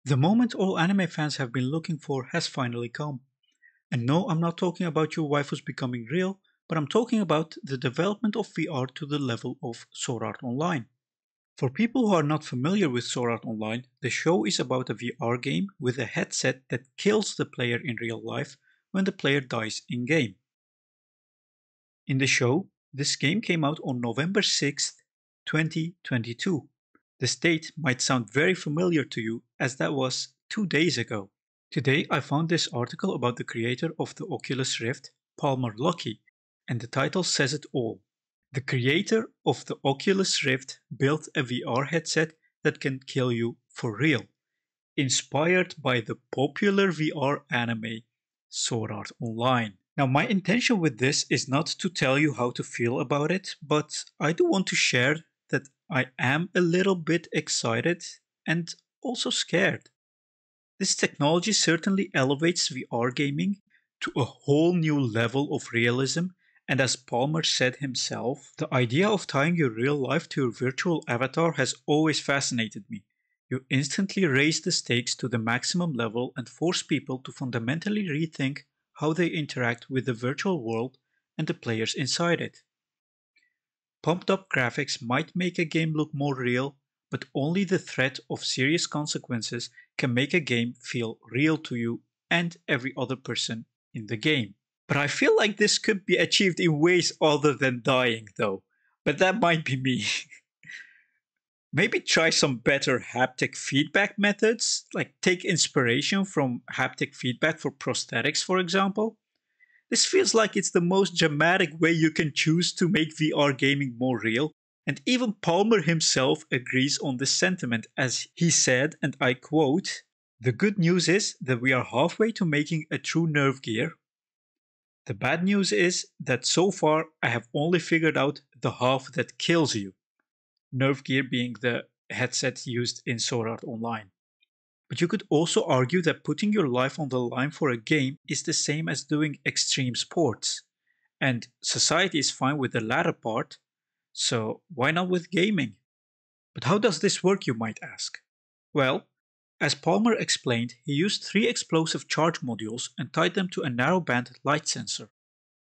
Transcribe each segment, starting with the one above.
The moment all anime fans have been looking for has finally come. And no, I'm not talking about your waifus becoming real, but I'm talking about the development of VR to the level of Sword Art Online. For people who are not familiar with Sword Art Online, the show is about a VR game with a headset that kills the player in real life when the player dies in game. In the show, this game came out on November 6th, 2022. This date might sound very familiar to you as that was 2 days ago. Today I found this article about the creator of the Oculus Rift, Palmer Luckey, and the title says it all. The creator of the Oculus Rift built a VR headset that can kill you for real, inspired by the popular VR anime Sword Art Online. Now, my intention with this is not to tell you how to feel about it, but I do want to share that I am a little bit excited and also scared. This technology certainly elevates VR gaming to a whole new level of realism, and as Palmer said himself, the idea of tying your real life to your virtual avatar has always fascinated me. You instantly raise the stakes to the maximum level and force people to fundamentally rethink how they interact with the virtual world and the players inside it. Pumped up graphics might make a game look more real, but only the threat of serious consequences can make a game feel real to you and every other person in the game. But I feel like this could be achieved in ways other than dying though, but that might be me. Maybe try some better haptic feedback methods, like take inspiration from haptic feedback for prosthetics, for example. This feels like it's the most dramatic way you can choose to make VR gaming more real, and even Palmer himself agrees on this sentiment as he said, and I quote, "The good news is that we are halfway to making a true Nerve gear. The bad news is that so far I have only figured out the half that kills you." Nerve gear being the headset used in Sword Art Online. But you could also argue that putting your life on the line for a game is the same as doing extreme sports. And society is fine with the latter part, so why not with gaming? But how does this work, you might ask? Well, as Palmer explained, he used three explosive charge modules and tied them to a narrowband light sensor,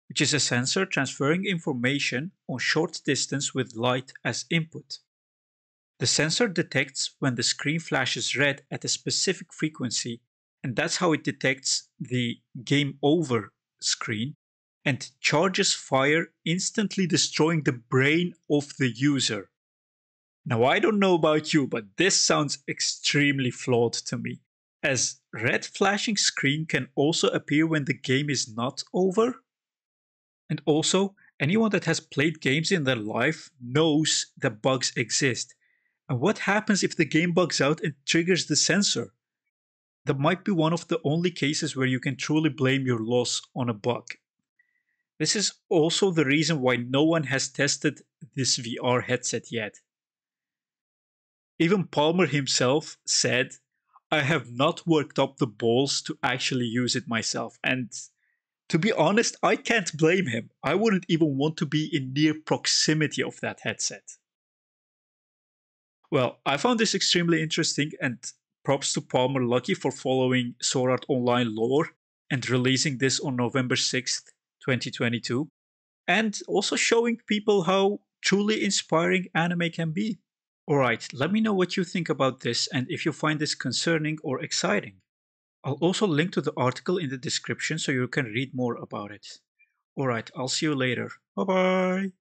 which is a sensor transferring information on short distance with light as input. The sensor detects when the screen flashes red at a specific frequency, and that's how it detects the game over screen, and charges fire, instantly destroying the brain of the user. Now, I don't know about you, but this sounds extremely flawed to me, as red flashing screen can also appear when the game is not over. And also, anyone that has played games in their life knows that bugs exist. And what happens if the game bugs out and triggers the sensor? That might be one of the only cases where you can truly blame your loss on a bug. This is also the reason why no one has tested this VR headset yet. Even Palmer himself said, "I have not worked up the balls to actually use it myself." And to be honest, I can't blame him. I wouldn't even want to be in near proximity of that headset. Well, I found this extremely interesting, and props to Palmer Luckey for following Sword Art Online lore and releasing this on November 6th, 2022, and also showing people how truly inspiring anime can be. Alright, let me know what you think about this and if you find this concerning or exciting. I'll also link to the article in the description so you can read more about it. Alright, I'll see you later. Bye bye!